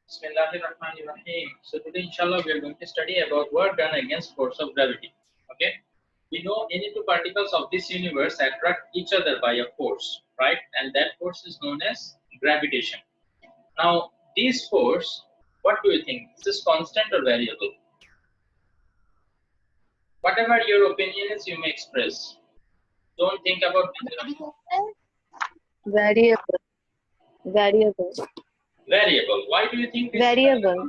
Bismillahirrahmanirrahim. So today, inshallah, we are going to study about work done against force of gravity. Okay. We know any two particles of this universe attract each other by a force, right? And that force is known as gravitation. Now, this force, what do you think? Is this constant or variable? Whatever your opinion is, you may express. Don't think about variable. variable. Why do you think it's variable?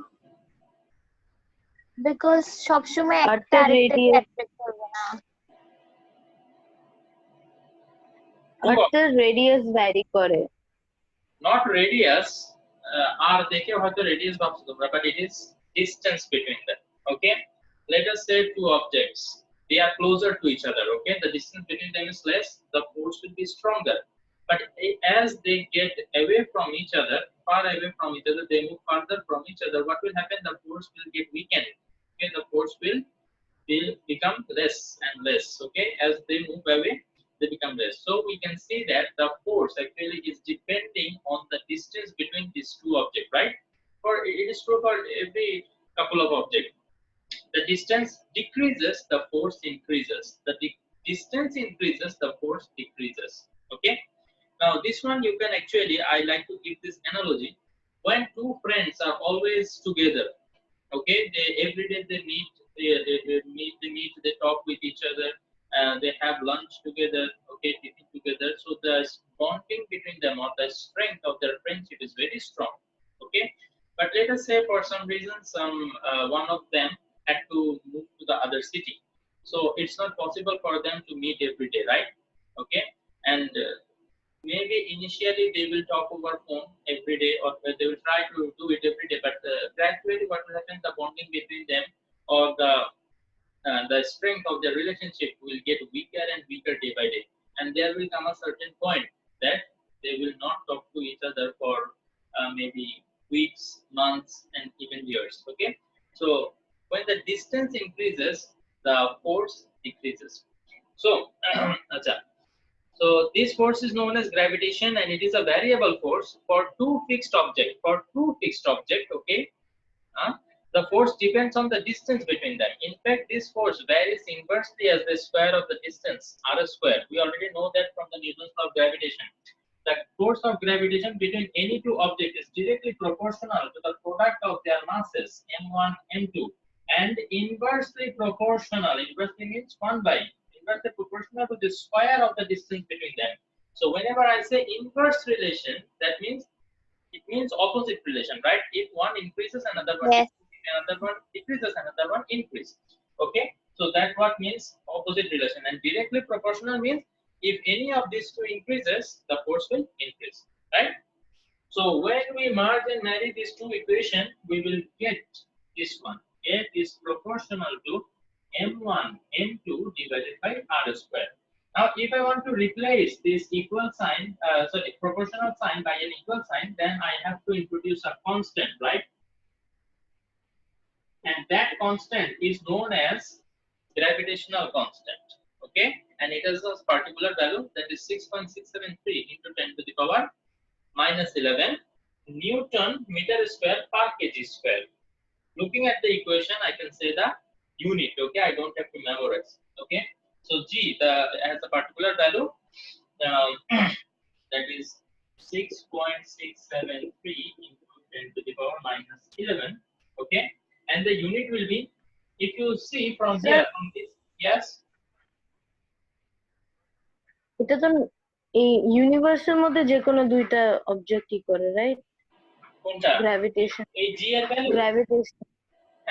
Because সবসময় একটা radius attract করবে না আর্থের radius vary করে not radius আর দেখে হয়তো radius ভাবছো তোমরা, but it is distance between them. Okay, let us say two objects, they are closer to each other. Okay, the distance between them is less, the force will be stronger, but as they get away from each other, far away from each other, they move further from each other, what will happen? The force will get weakened. Okay, the force will become less and less. Okay, as they move away, they become less. So we can see that the force actually is depending on the distance between these two objects, right? For it is true for every couple of objects. The distance decreases, the force increases. The distance increases, the force decreases. Okay, now this one you can actually, I like to give this analogy. When two friends are always together, okay, they every day they meet, they talk with each other, they have lunch together, okay, tiffin together, so the bonding between them or the strength of their friendship is very strong. Okay, but let us say for some reason one of them had to move to the other city, so it's not possible for them to meet every day, right? Okay, and maybe initially they will talk over phone every day, or they will try to do it every day, but gradually what will happen, the bonding between them or the strength of their relationship will get weaker and weaker day by day, and there will come a certain point that they will not talk to each other for maybe weeks, months, and even years. Okay, so when the distance increases, the force decreases. So so this force is known as gravitation, and it is a variable force for two fixed objects. Okay, the force depends on the distance between them. In fact, this force varies inversely as the square of the distance, r square. We already know that from the Newton's law of gravitation. The force of gravitation between any two objects is directly proportional to the product of their masses m1, m2, and inversely proportional. Inversely means 1 by. Inversely proportional to the square of the distance between them. So whenever I say inverse relation, that means it means opposite relation, right? If one increases, another one Yes. another one decreases, another one increases. Okay, so that what means opposite relation. And directly proportional means if any of these two increases, the force will increase, right? So when we merge and marry these two equations, we will get this one. F is proportional to m1 m2 divided by r square. Now if I want to replace this equal sign, proportional sign by an equal sign, then I have to introduce a constant, right? And that constant is known as gravitational constant. Okay, and it has a particular value, that is 6.673 into 10 to the power minus 11 Newton meter square per kg square. Looking at the equation, I can say the unit. Okay, I don't have to memorize. Okay, so G has a particular value, that is 6.673 into 10 to the power minus 11. Okay, and the unit will be, if you see from here, from this, yes, এটা তো এই ইউনিভার্সের মধ্যে যে কোনো দুইটা অবজেক্টই করে, right? কোনটা? গ্র্যাভিটেশন। এই G এর ভ্যালু গ্র্যাভিটেশন,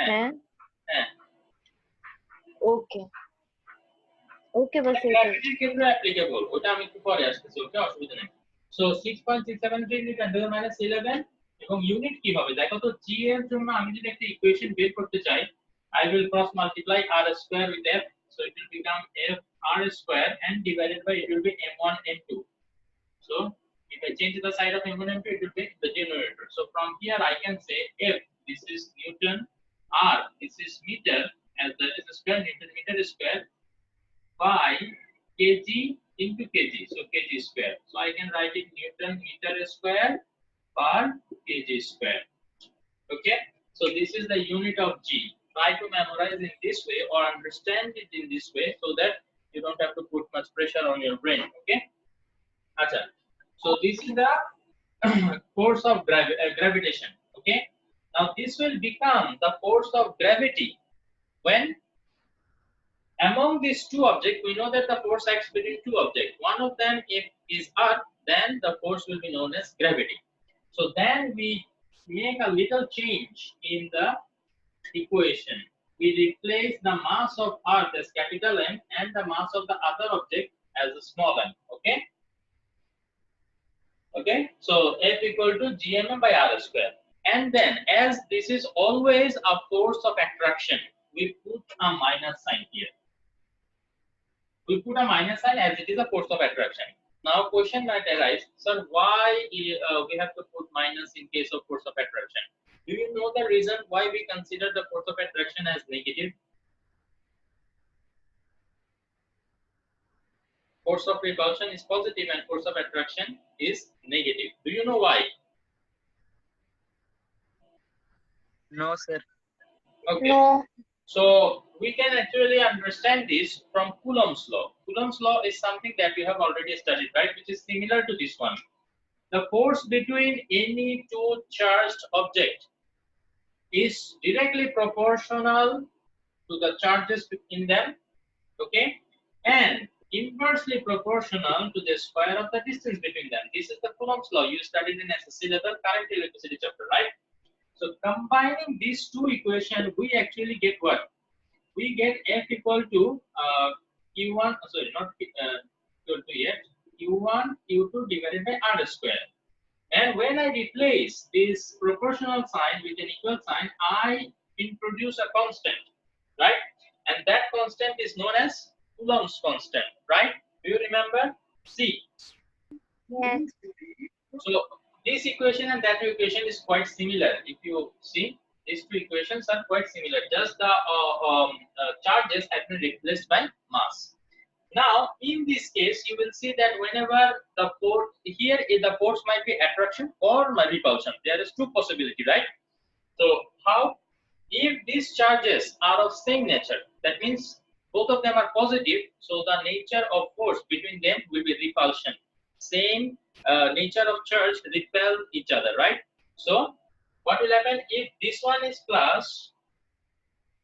হ্যাঁ হ্যাঁ, ওকে ওকে, বাস এটা গ্র্যাভিটির ক্ষেত্রে অ্যাপ্লিকেবল, ওটা আমি একটু পরে আসতেছি। ওকে, অসুবিধা নেই। So 6.673 into 10 to the minus 11, এবং ইউনিট কি হবে দেখো তো। G এর জন্য আমি যদি একটা ইকুয়েশন বের করতে চাই, I will cross multiply r square with f, so it will become f r square, and divided by, it will be m1 m2. So if I change the side of m1 m2, it will be the denominator. So from here I can say f, this is Newton, r, this is meter, as that is square, Newton meter square, by kg into kg, so kg square. So I can write it Newton meter square per kg square. Okay, so this is the unit of G. Try to memorize in this way or understand it in this way so that you don't have to put much pressure on your brain. Okay, Acha. So this is the force of gravitation. Okay, now this will become the force of gravity when among these two objects, we know that the force acts between two objects. One of them, if is Earth, then the force will be known as gravity. So then we make a little change in the equation. We replace the mass of Earth as capital M and the mass of the other object as a small m. Okay. Okay. So F equal to gmm by r square. And then, as this is always a force of attraction, we put a minus sign here. We put a minus sign as it is a force of attraction. Now question might arise, sir, why we have to put minus in case of force of attraction? Do you know the reason why we consider the force of attraction as negative? Force of repulsion is positive and force of attraction is negative. Do you know why? No, sir. Okay. No. So we can actually understand this from Coulomb's law. Coulomb's law is something that we have already studied, right? Which is similar to this one. The force between any two charged objects is directly proportional to the charges in them, okay, and inversely proportional to the square of the distance between them. This is the Coulomb's law you studied in SSC level current electricity chapter, right? So combining these two equations, we actually get what? We get F equal to Q1, sorry, not equal to yet, Q1, Q2 divided by R square. And when I replace this proportional sign with an equal sign, I introduce a constant, right? And that constant is known as Coulomb's constant, right? Do you remember? C. Yes. So this equation and that equation is quite similar. If you see, these two equations are quite similar. Just the charges have been replaced by mass. Now, in this case, you will see that whenever the force here, the force might be attraction or repulsion. There is two possibility, right? So, how if these charges are of same nature, that means both of them are positive. So, the nature of force between them will be repulsion. Same nature of charge repel each other, right? So, what will happen if this one is plus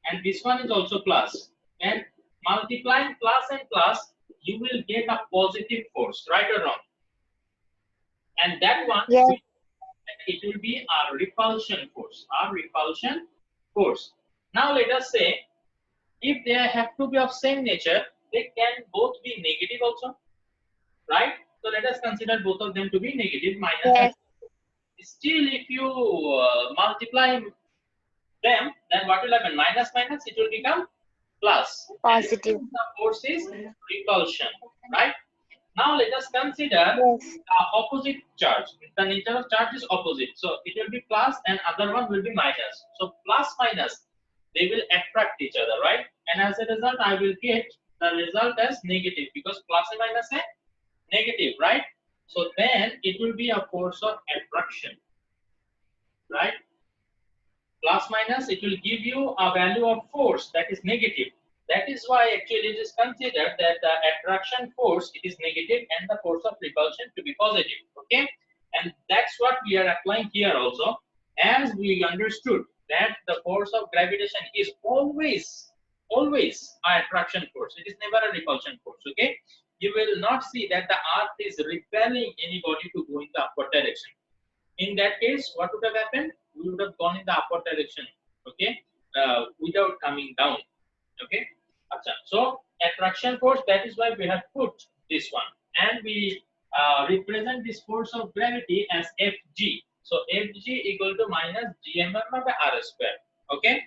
and this one is also plus, and multiplying plus and plus, you will get a positive force, right or wrong? And that one, Yes. it will be a repulsion force. Now let us say, if they have to be of same nature, they can both be negative also, right? So let us consider both of them to be negative, minus. Yes. Still, if you multiply them, then what will happen? Minus minus, it will become plus. Positive. And the force is repulsion, right? Now let us consider Yes. opposite charge. The nature of charge is opposite, so it will be plus and other one will be minus. So plus minus, they will attract each other, right? And as a result, I will get the result as negative because plus and minus are negative, right? So then it will be a force of attraction, right? Plus minus, it will give you a value of force that is negative. That is why actually it is considered that the attraction force, it is negative and the force of repulsion to be positive. Okay, and that's what we are applying here also, as we understood that the force of gravitation is always an attraction force. It is never a repulsion force. Okay, you will not see that the earth is repelling anybody to go in the upward direction. In that case, what would have happened? We would have gone in the upward direction, okay, without coming down, okay. So attraction force, that is why we have put this one, and we represent this force of gravity as Fg. So Fg equal to minus gmm by r square, okay.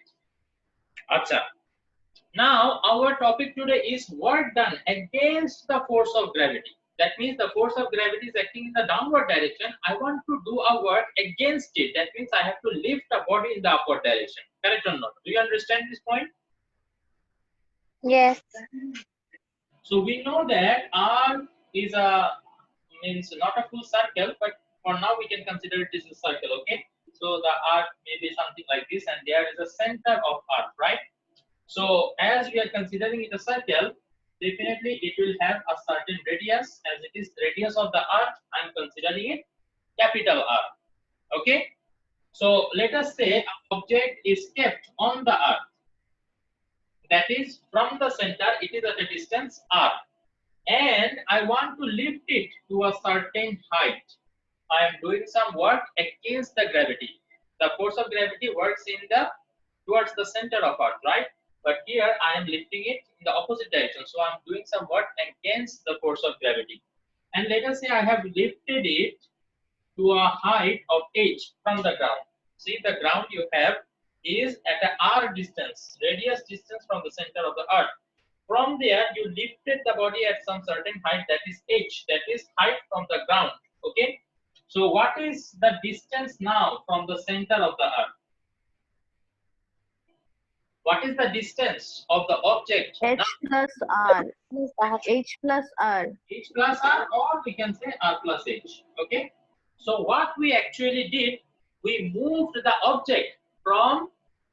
Now our topic today is work done against the force of gravity. That means the force of gravity is acting in the downward direction. I want to do a work against it. That means I have to lift a body in the upward direction. Correct or not? Do you understand this point? Yes. So we know that R is a means not a full circle, but for now we can consider it is a circle. Okay. So the Earth may be something like this, and there is a center of Earth, right? So as we are considering it a circle, definitely it will have a certain radius. As it is radius of the Earth, I am considering it capital R. Okay. So let us say an object is kept on the Earth. That is, from the center, it is at a distance r, and I want to lift it to a certain height. I am doing some work against the gravity. The force of gravity works towards the center of Earth, right? But here I am lifting it in the opposite direction. So I am doing some work against the force of gravity. And let us say I have lifted it to a height of h from the ground. See, the ground you have is at a r distance, radius distance from the center of the Earth. From there, you lifted the body at some certain height, that is h, that is height from the ground. Okay. So what is the distance now from the center of the Earth? What is the distance of the object? H plus R. H plus R. H plus R, or we can say R plus H. Okay. So what we actually did, we moved the object from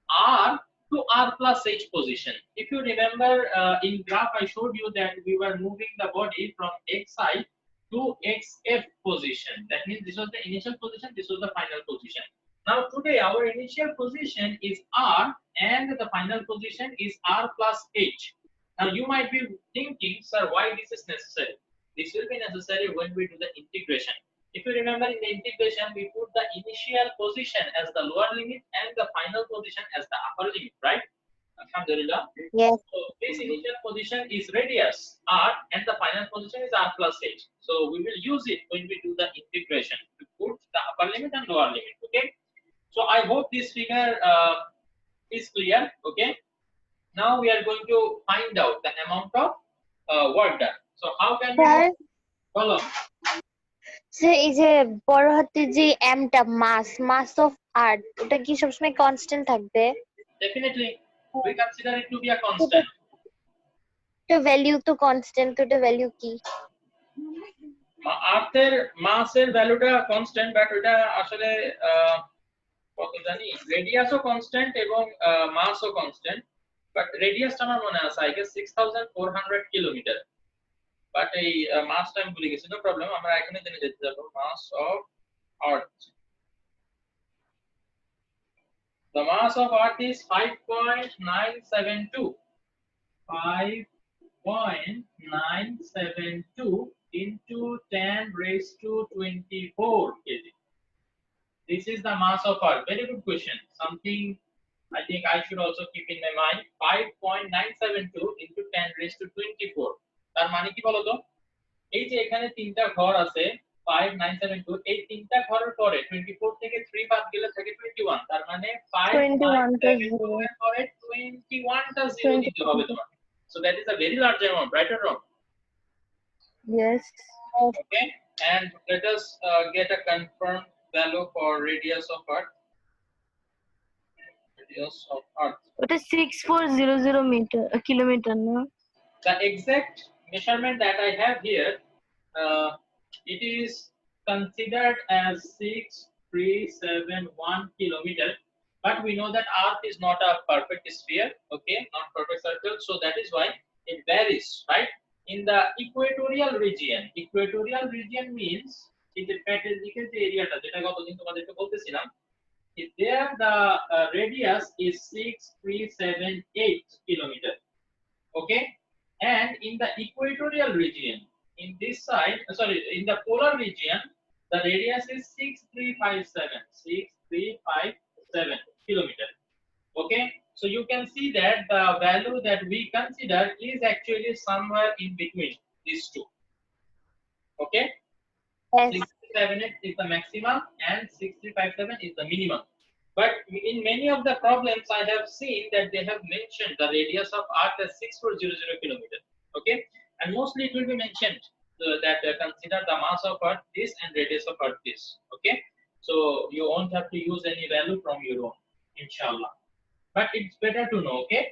R to R plus H position. If you remember in graph, I showed you that we were moving the body from XI to XF position. That means this was the initial position, this was the final position. Now today our initial position is R and the final position is R plus H. Now you might be thinking, sir, why this is necessary? This will be necessary when we do the integration. If you remember, in the integration, we put the initial position as the lower limit and the final position as the upper limit, right? Alhamdulillah. Yes. So this initial position is radius r, and the final position is r plus h. So we will use it when we do the integration to put the upper limit and lower limit. Okay. So I hope this figure is clear. Okay. Now we are going to find out the amount of work done. So how can we Sir, follow? Sir এই যে বড় হাতের যে এমটা মাস of আর্থ ওটা কি সবসময় constant থাকবে? Definitely, we consider it to be a constant. তো ভ্যালু তো কনস্ট্যান্ট, তো এটা ভ্যালু কি? আর্থের মাসের ভ্যালুটা কনস্ট্যান্ট, বাট ওটা আসলে কত জানি, রেডিয়াসও কনস্ট্যান্ট এবং মাসও কনস্ট্যান্ট, বাট রেডিয়াসটা আমার মনে আছে আই গেস 6400 কিলোমিটার, বাট এই মাসটা আমি ভুলে গেছি। নো প্রবলেম, আমরা এখানে জেনে যেতে যাব। Mass of earth, the mass of earth is 5.972 into 10 raised to 24 kg. This is the mass of earth. Very good question, something I think I should also keep in my mind. 5.972 into 10 raised to 24, তার মানে কি বলো তো? এই যে এখানে তিনটা ঘর আছে 5972, এই তিনটা ঘরের পরে 24 থেকে 3 বাদ গেলে থাকে 21, তার মানে 5.972 এর পরে 21 টা জিরো দিতে হবে তোমার। So that is a very large amount, right or wrong? Yes. Okay, and let us get a confirmed value for radius of earth. Radius of earth, ওটা 6400 মিটার কিলোমিটার না? the exact measurement that I have here, it is considered as 6371 kilometer, but we know that earth is not a perfect sphere, okay, not perfect circle, so that is why it varies, right? In the equatorial region means in the Pacific area ta jeta gotodin tomaderke boltesilam, is there the radius is 6378 kilometer, okay, and in the equatorial region, in this side, sorry, in the polar region, the radius is 6357 kilometer. Okay, so you can see that the value that we consider is actually somewhere in between these two. Okay, Yes. 678 is the maximum and 6357 is the minimum. But in many of the problems, I have seen that they have mentioned the radius of Earth as 6400 kilometer. Okay, and mostly it will be mentioned that consider the mass of Earth this and radius of Earth this. Okay, so you won't have to use any value from your own, inshallah. But it's better to know. Okay,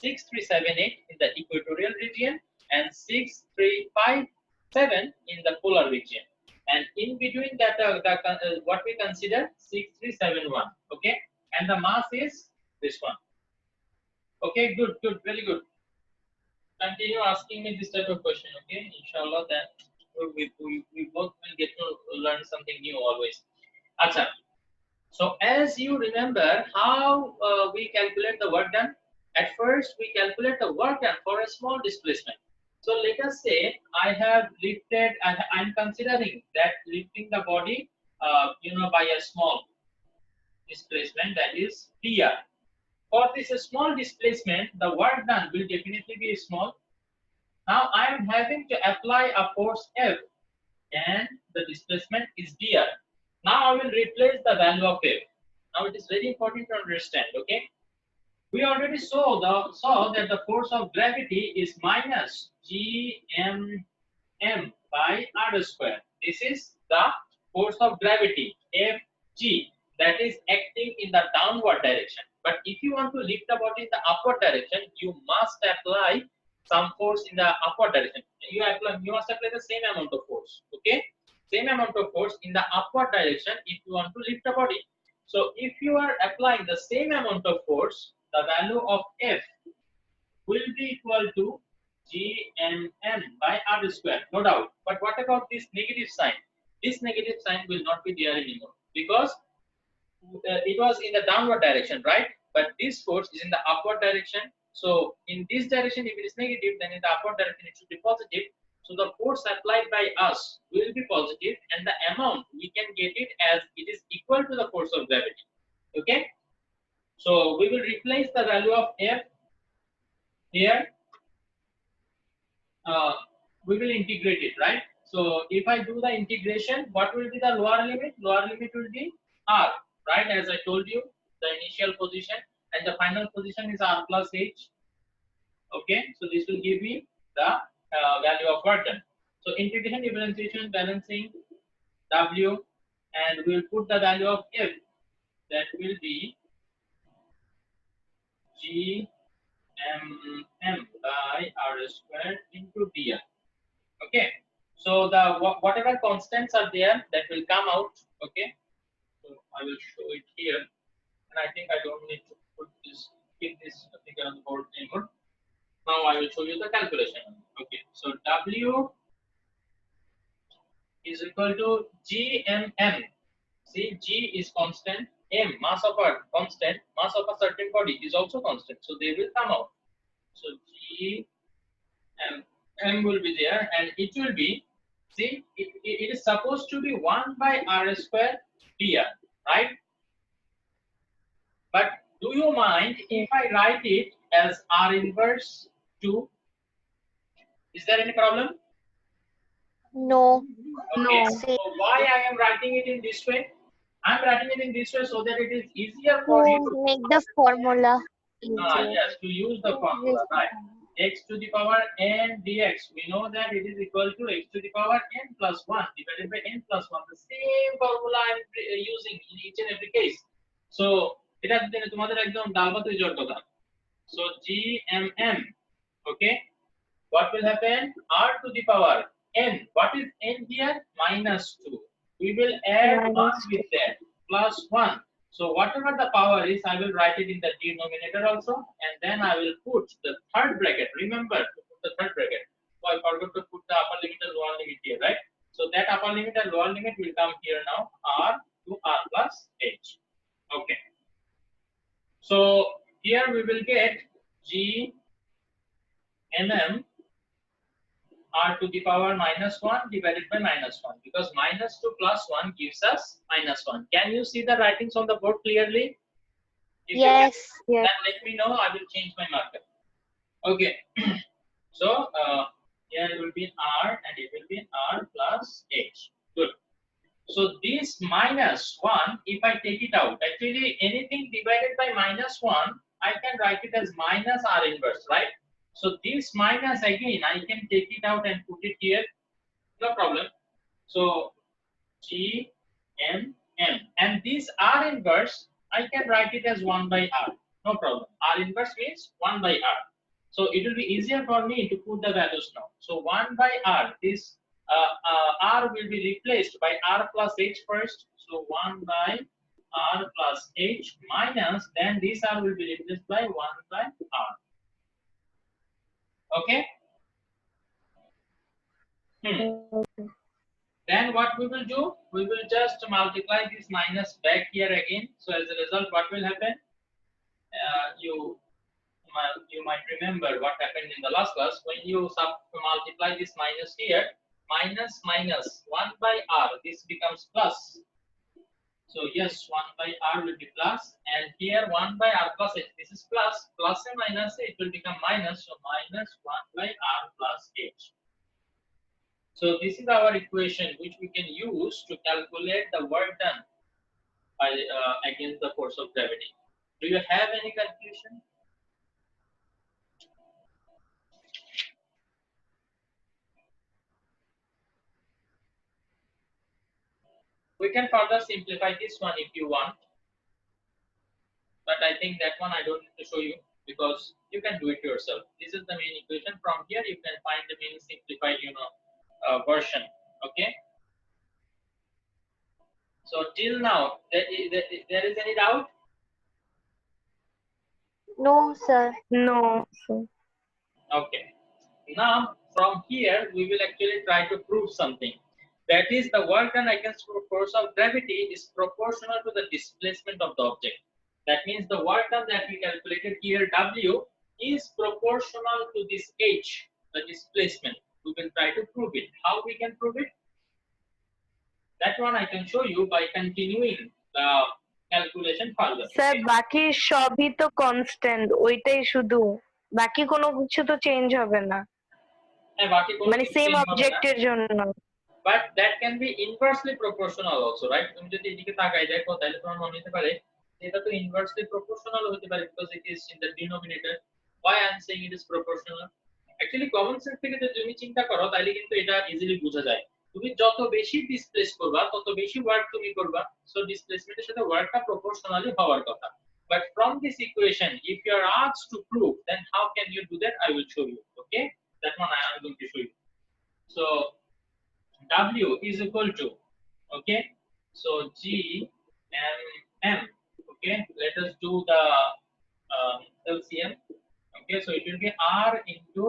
6378 in the equatorial region and 6357 in the polar region. and in between that what we consider 6371. Okay, and the mass is this one. Okay, good, very good. Continue asking me this type of question. Okay, inshallah, that we both will get to learn something new always. Acha. So as you remember how we calculate the work done, at first we calculate the work done for a small displacement. So let us say I have lifted, I'm considering that lifting the body, by a small displacement, that is dr. For this small displacement, the work done will definitely be small. Now I am having to apply a force F, and the displacement is dr. Now I will replace the value of F. Now it is very important to understand. Okay, we already saw that the force of gravity is minus gmm by r square. This is the force of gravity, Fg, that is acting in the downward direction. But if you want to lift the body in the upward direction, you must apply some force in the upward direction. You must apply the same amount of force. Okay, same amount of force in the upward direction if you want to lift the body. So if you are applying the same amount of force, the value of F will be equal to gmm by r square, no doubt. But what about this negative sign? This negative sign will not be there anymore because it was in the downward direction, right? But this force is in the upward direction. So in this direction, if it is negative, then in the upward direction it should be positive. So the force applied by us will be positive, and the amount we can get it as it is equal to the force of gravity. Okay. So we will replace the value of F here. We will integrate it, right? So if I do the integration, what will be the lower limit? Lower limit will be r, right? As I told you, the initial position, and the final position is r plus h. Okay, so this will give me the value of work done. So integration, differentiation, balancing, w, and we will put the value of F. That will be gmm by r squared into dr. Okay, so the whatever constants are there, that will come out. Okay, so I will show it here, and I think I don't need to put this, keep this figure on the board anymore. Now I will show you the calculation. Okay, so W is equal to gmm. See, G is constant, M, mass of a constant, mass of a certain body is also constant, so they will come out. So M will be there, and it will be, see, it is supposed to be 1 by r square dr, right? But do you mind if I write it as r inverse 2? Is there any problem? No. Okay, No. so why I am writing it in this way? I am writing it in this way so that it is easier To for you. make the formula easier. Yes, to use the formula, right? X to the power n dx. We know that it is equal to x to the power n plus 1 divided by n plus 1. The same formula I am using in each and every case. So, এটা তোমাদের একদম ডালভাত জোর কথা. So gmm, okay? What will happen? R to the power n. What is n here? Minus 2. We will add 1 with that, plus 1. So whatever the power is, I will write it in the denominator also, and then I will put the third bracket. Remember to put the third bracket. So I forgot to put the upper limit and lower limit here, right? So that upper limit and lower limit will come here now, r to r plus h. Okay. So here we will get g mm r to the power minus 1 divided by minus 1, because minus 2 plus 1 gives us minus 1. Can you see the writings on the board clearly? If Yes. you can, then let me know. I will change my marker. Okay. So here it will be r, and it will be r plus h. Good. So this minus 1, if I take it out, actually anything divided by minus 1, I can write it as minus r inverse, right? So this minus, again, I can take it out and put it here, no problem. So gmm, and this r inverse, I can write it as 1 by r, no problem. R inverse means 1 by r. So it will be easier for me to put the values now. So 1 by r, this R will be replaced by R plus H first. So 1 by R plus H minus, then this R will be replaced by 1 by R. Okay. Then what we will do? We will just multiply this minus back here again. So as a result, what will happen? You might remember what happened in the last class when you multiply this minus here, minus 1 by R, this becomes plus. So yes, 1 by R will be plus, and here 1 by R plus H, this is plus and minus, it will become minus, so minus 1 by R plus H. So this is our equation which we can use to calculate the work done by against the force of gravity. Do you have any confusion? We can further simplify this one if you want, but I think that one I don't need to show you because you can do it yourself. This is the main equation. From here you can find the main simplified, version. Okay. So till now, there is any doubt? No, sir. No, sir. Okay. Now from here we will actually try to prove something. That is, the work done against force of gravity is proportional to the displacement of the object. That means the work done that we calculated here, W, is proportional to this H, the displacement. We will try to prove it. How we can prove it? That one I can show you by continuing the calculation further. Sir বাকি সবই তো constant, ওইটাই শুধু, বাকি কোনো কিছু তো change হবে না, হ্যাঁ, বাকি কোনো মানে কিছু সেম change হবে না। অবজেক্টের জন্য। But that can be inversely proportional also, right? তুমি যদি এদিকে তাকাই দেখো তাহলে তোমার মনে হতে পারে এটা তো inversely proportional হতে পারে because it is in the denominator. Why I am saying it is proportional? Actually common sense থেকে যদি তুমি চিন্তা করো তাহলে কিন্তু এটা ইজিলি বোঝা যায়। তুমি যত বেশি ডিসপ্লেস করবা তত বেশি ওয়ার্ক তুমি করবা, সো ডিসপ্লেসমেন্টের সাথে ওয়ার্কটা প্রপোর্শনালি হওয়ার কথা। But from this equation, if you are asked to prove, then how can you do that? I will show you. Okay, that one I am going to show you. So W is equal to, okay, so G M. Okay, let us do the LCM. Okay, so it will be R into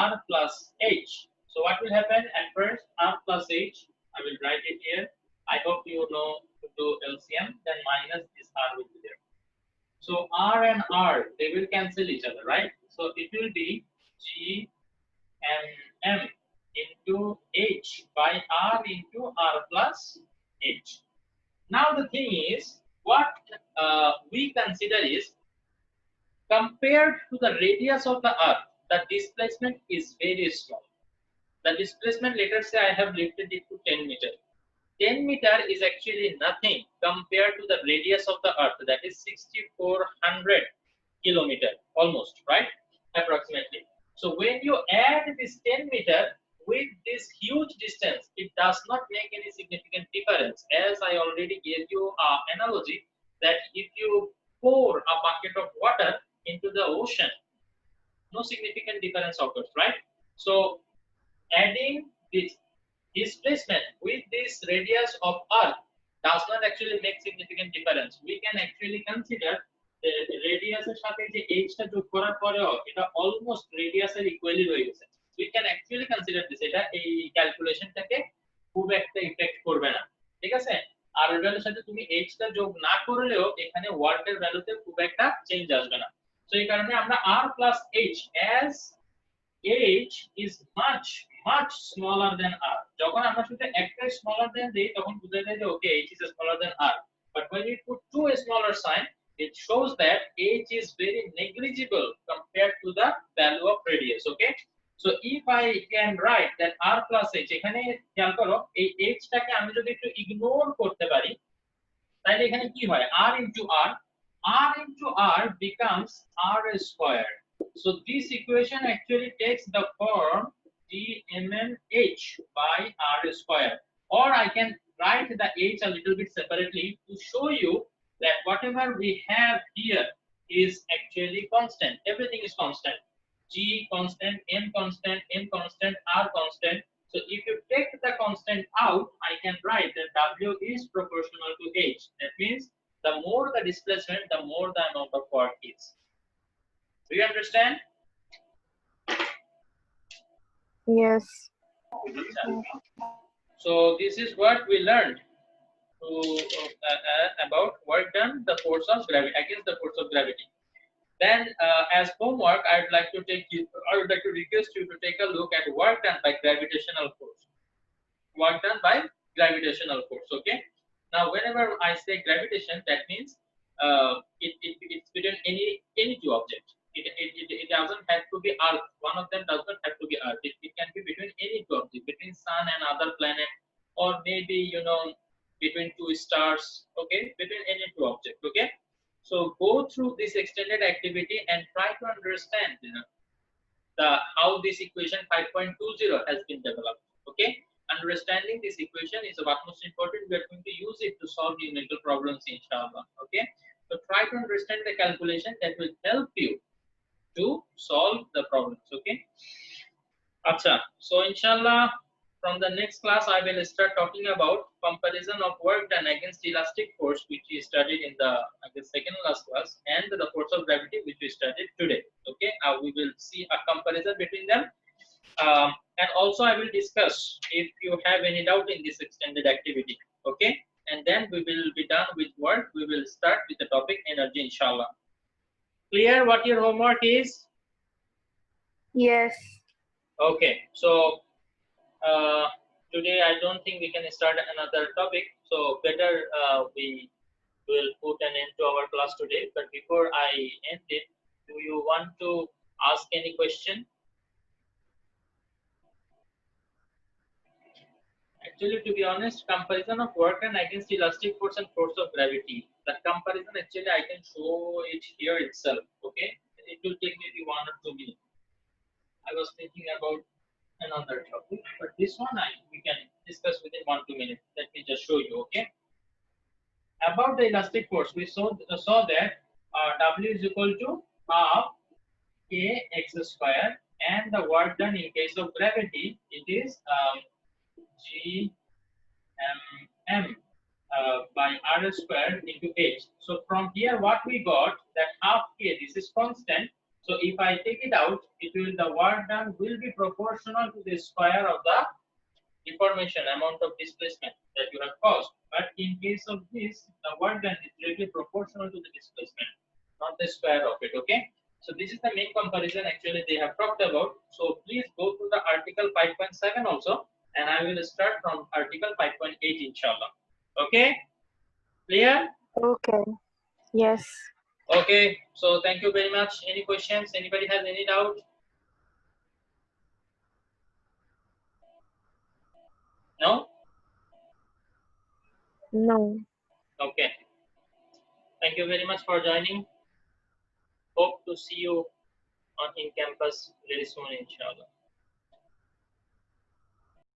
R plus H. So what will happen at first? R plus H, I will write it here. I hope you know to do LCM, then minus this R will be there. So R and R, they will cancel each other, right? So it will be G M into H by R into R plus H. Now the thing is, what we consider is, compared to the radius of the earth, the displacement is very small. The displacement, let us say I have lifted it to 10 meter. 10 meter is actually nothing compared to the radius of the earth, that is 6400 kilometer almost, right? Approximately. So when you add this 10 meter with this huge distance, it does not make any significant difference. As I already gave you an analogy that if you pour a bucket of water into the ocean, no significant difference occurs, right? So adding this displacement with this radius of earth does not actually make significant difference. We can actually consider the radius এর সাথে যে h টা যোগ করার পরেও এটা almost radius এর equally রয়ে গেছে। We can actually consider this, এটা এই ক্যালকুলেশনটাকে খুব একটা ইফেক্ট করবে না, ঠিক আছে? আর এর ভ্যালুর সাথে তুমি h টা যোগ না করলেও এখানে ওয়ার্ক এর ভ্যালুতে খুব একটা চেঞ্জ আসবে না। সো এই কারণে আমরা r plus h, as h is much smaller than r, যখন আমরা শুধু একটা smaller than দেই তখন বোঝা যায় যে okay, h is smaller than r, but when we put two smaller sign, it shows that h is very negligible compared to the value of radius. Okay, so if I can write that r plus h, এখানে খেয়াল করো এই h টাকে আমি যদি একটু ignore করতে পারি তাহলে এখানে কি হয়, r into r becomes r squared. So this equation actually takes the form dmnh by r square, or I can write the h a little bit separately to show you that whatever we have here is actually constant. Everything is constant. G constant, m constant, n constant, r constant. So So if you take the constant out, I can write that W is proportional to H. That means the more the displacement, the more the amount of work is. Do you understand? Yes. So this is what we learned about work done, the force of gravity against the force of gravity. Then, as homework, I would like to request you to take a look at work done by gravitational force. Work done by gravitational force. Okay. Now, whenever I say gravitation, that means it's between any two objects. It doesn't have to be Earth. One of them does not have to be Earth. It can be between any two objects, between Sun and other planet, or maybe between two stars. Okay, between any two objects. Okay. So go through this extended activity and try to understand how this equation 5.20 has been developed. Okay, understanding this equation is of utmost important. We are going to use it to solve numerical problems, inshallah. Okay, so try to understand the calculation that will help you to solve the problems. Okay. Acha. So inshallah, from the next class, I will start talking about comparison of work done against elastic force, which we studied in the second last class, and the force of gravity, which we studied today. Okay, we will see a comparison between them, and also I will discuss if you have any doubt in this extended activity. Okay, and then we will be done with work. We will start with the topic energy, inshallah. Clear what your homework is? Yes. Okay, so today I don't think we can start another topic, so better we will put an end to our class today. But before I end it, do you want to ask any question? Actually, to be honest, comparison of work done against elastic force and force of gravity. The comparison, actually, I can show it here itself. Okay, it will take maybe 1 or 2 minutes. I was thinking about another topic, but this one we can discuss within 1-2 minutes. Let me just show you. Okay. About the elastic force, we saw that W is equal to half kx square, and the work done in case of gravity, it is G m by r square into h. So from here, what we got, that half k, this is constant. So if I take it out, the work done will be proportional to the square of the deformation, amount of displacement that you have caused. But in case of this, the work done is directly proportional to the displacement, not the square of it. Okay. So this is the main comparison actually they have talked about. So please go to the article 5.7 also, and I will start from article 5.8, inshallah. Okay. Clear? Okay. Yes. Okay. So thank you very much. Any questions? Anybody has any doubt? No? No. Okay. Thank you very much for joining. Hope to see you on in campus very soon, inshallah.